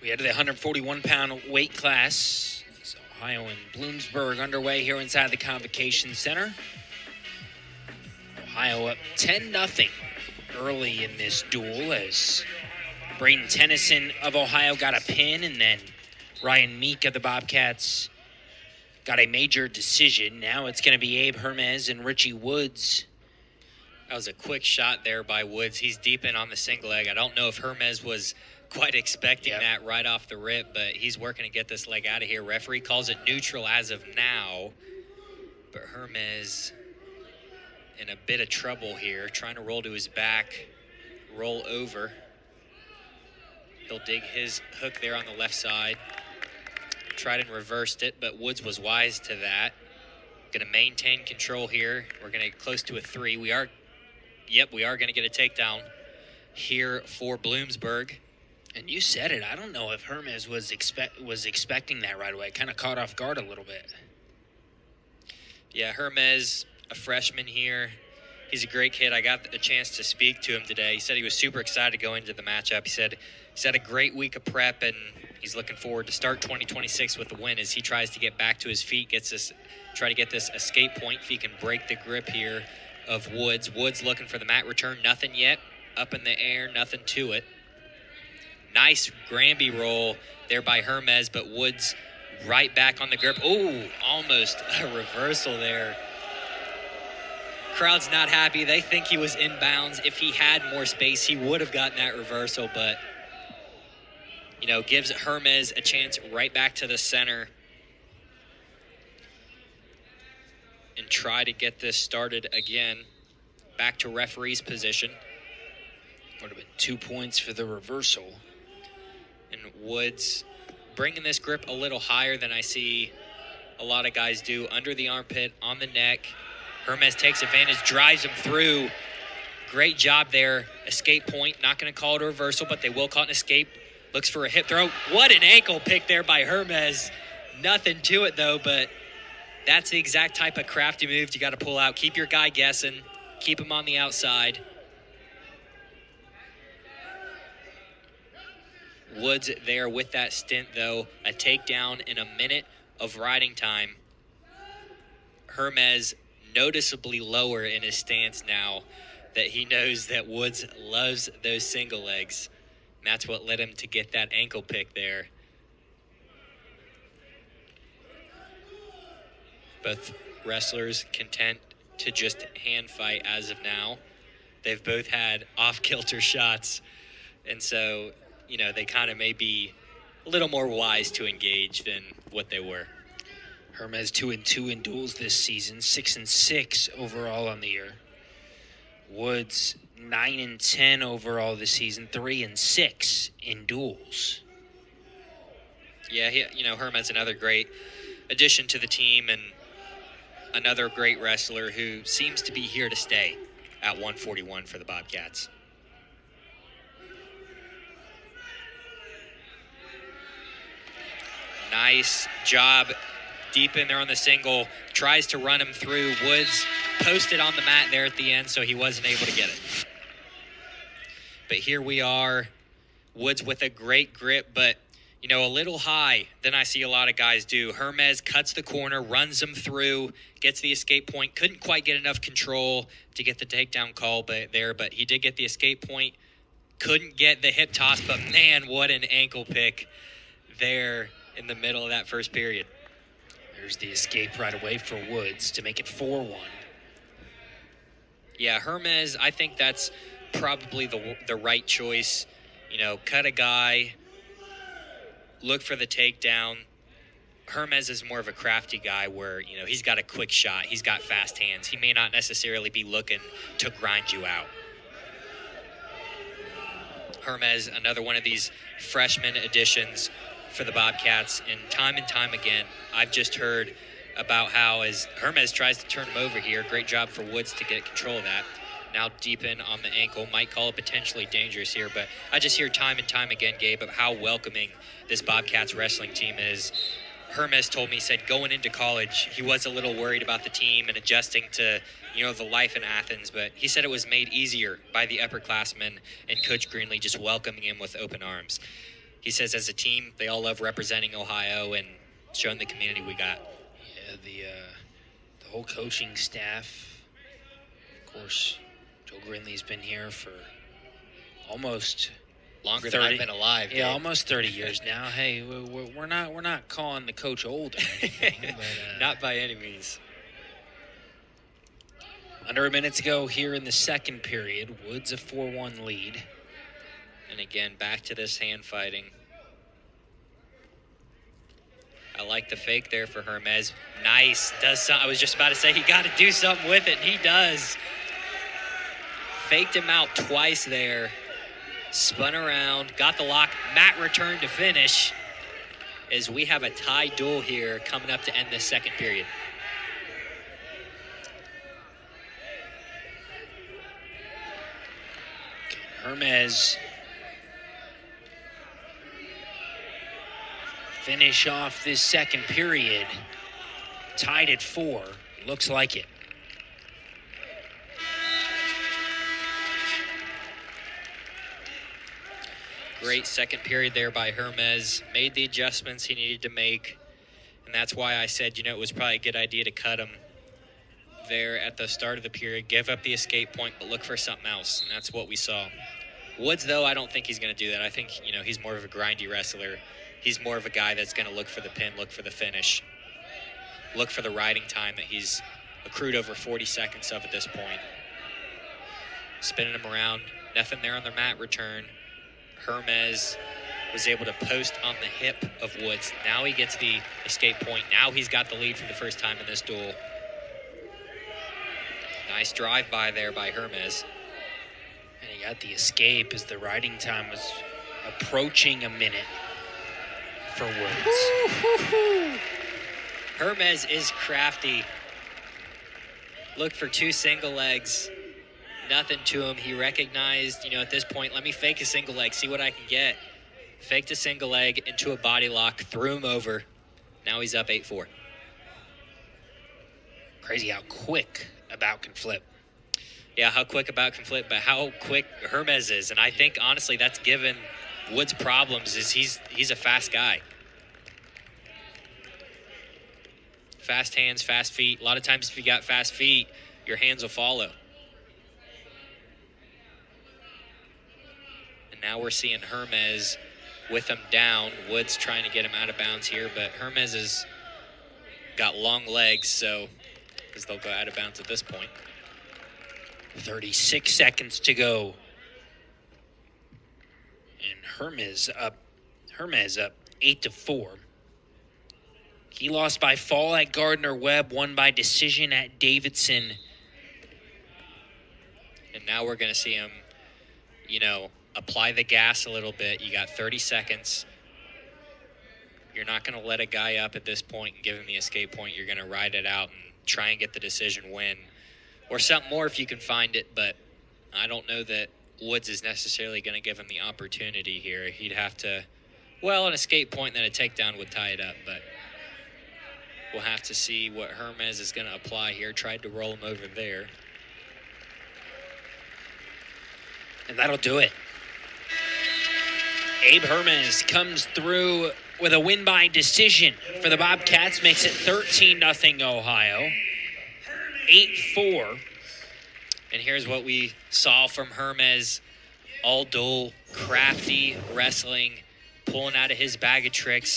We had the 141-pound weight class. It's Ohio and Bloomsburg underway here inside the Convocation Center. Ohio up 10-0 early in this duel as Braden Tennyson of Ohio got a pin, and then Ryan Meek of the Bobcats got a major decision. Now it's going to be Abe Hermes and Richie Woods. That was a quick shot there by Woods. He's deep in on the single leg. I don't know if Hermes was quite expecting that right off the rip, but he's working to get this leg out of here. Referee calls it neutral as of now, but Hermes in a bit of trouble here, trying to roll to his back, roll over. He'll dig his hook there on the left side. Tried and reversed it, but Woods was wise to that. Going to maintain control here. We're going to get close to a 3. We are going to get a takedown here for Bloomsburg. And you said it. I don't know if Hermes was expecting that right away. Kind of caught off guard a little bit. Yeah, Hermes, a freshman here. He's a great kid. I got a chance to speak to him today. He said he was super excited to go into the matchup. He said he's had a great week of prep, and he's looking forward to start 2026 with the win as he tries to get back to his feet, try to get this escape point if he can break the grip here of Woods. Woods looking for the mat return. Nothing yet. Up in the air, nothing to it. Nice Granby roll there by Hermes, but Woods right back on the grip. Oh, almost a reversal there. Crowd's not happy. They think he was inbounds. If he had more space, he would have gotten that reversal, but, gives Hermes a chance right back to the center and try to get this started again. Back to referee's position. Would have been 2 points for the reversal. And Woods bringing this grip a little higher than I see a lot of guys do. Under the armpit, on the neck. Hermes takes advantage, drives him through. Great job there. Escape point. Not going to call it a reversal, but they will call it an escape. Looks for a hip throw. What an ankle pick there by Hermes. Nothing to it, though, but that's the exact type of crafty move you got to pull out. Keep your guy guessing. Keep him on the outside. Woods there with that stint, though. A takedown in a minute of riding time. Hermes noticeably lower in his stance now that he knows that Woods loves those single legs. And that's what led him to get that ankle pick there. Both wrestlers content to just hand fight as of now. They've both had off-kilter shots, and so they kind of may be a little more wise to engage than what they were. Hermes 2-2 in duels this season, 6-6 overall on the year. Woods 9-10 overall this season, 3-6 in duels. Yeah, Hermes another great addition to the team and another great wrestler who seems to be here to stay at 141 for the Bobcats. Nice job deep in there on the single. Tries to run him through. Woods posted on the mat there at the end, so he wasn't able to get it. But here we are. Woods with a great grip, but, a little high than I see a lot of guys do. Hermes cuts the corner, runs him through, gets the escape point. Couldn't quite get enough control to get the takedown call but he did get the escape point. Couldn't get the hip toss, but, man, what an ankle pick there in the middle of that first period. There's the escape right away for Woods to make it 4-1. Yeah, Hermes, I think that's probably the right choice. Cut a guy, look for the takedown. Hermes is more of a crafty guy where, he's got a quick shot. He's got fast hands. He may not necessarily be looking to grind you out. Hermes, another one of these freshman additions for the Bobcats, and time again, I've just heard about how as Hermes tries to turn him over here, great job for Woods to get control of that. Now deep in on the ankle, might call it potentially dangerous here, but I just hear time and time again, Gabe, of how welcoming this Bobcats wrestling team is. Hermes told me, he said going into college, he was a little worried about the team and adjusting to, the life in Athens, but he said it was made easier by the upperclassmen and Coach Greenlee just welcoming him with open arms. he says as a team, they all love representing Ohio and showing the community we got. Yeah, the whole coaching staff. Of course, Joe Grinley's been here for almost Longer than I've been alive. Yeah, Dave. almost 30 years now. Hey, we're not calling the coach old or anything, but, not by any means. Under a minute to go here in the second period. Woods a 4-1 lead. And again, back to this hand fighting. I like the fake there for Hermes. Nice. I was just about to say he got to do something with it, and he does. Faked him out twice there. Spun around, got the lock. Matt returned to finish as we have a tie duel here coming up to end this second period. Hermes finish off this second period. Tied at 4. Looks like it. Great second period there by Hermes. Made the adjustments he needed to make. And that's why I said, it was probably a good idea to cut him there at the start of the period. Give up the escape point, but look for something else. And that's what we saw. Woods, though, I don't think he's going to do that. I think, he's more of a grindy wrestler. He's more of a guy that's going to look for the pin, look for the finish, look for the riding time that he's accrued over 40 seconds of at this point. Spinning him around. Nothing there on the mat return. Hermes was able to post on the hip of Woods. Now he gets the escape point. Now he's got the lead for the first time in this duel. Nice drive-by there by Hermes. And he got the escape as the riding time was approaching a minute for Woods. Hermes is crafty. Looked for 2 single legs. Nothing to him. He recognized, at this point, let me fake a single leg, see what I can get. Faked a single leg into a body lock, threw him over. Now he's up 8-4. Crazy how quick About can flip. Yeah, how quick About can flip, but how quick Hermes is. And I think, honestly, that's given Woods problems is he's a fast guy. Fast hands, fast feet. A lot of times if you got fast feet, your hands will follow. Now we're seeing Hermes with him down. Woods trying to get him out of bounds here, but Hermes has got long legs, so because they'll go out of bounds at this point. 36 seconds to go. And Hermes up 8-4. He lost by fall at Gardner-Webb, won by decision at Davidson. And now we're going to see him, apply the gas a little bit. You got 30 seconds. You're not going to let a guy up at this point and give him the escape point. You're going to ride it out and try and get the decision win. Or something more if you can find it, but I don't know that Woods is necessarily going to give him the opportunity here. He'd have to, an escape point and then a takedown would tie it up, but we'll have to see what Hermes is going to apply here. Tried to roll him over there. And that'll do it. Abe Hermes comes through with a win by decision for the Bobcats. Makes it 13-0 Ohio. 8-4. And here's what we saw from Hermes. All dual, crafty wrestling, pulling out of his bag of tricks.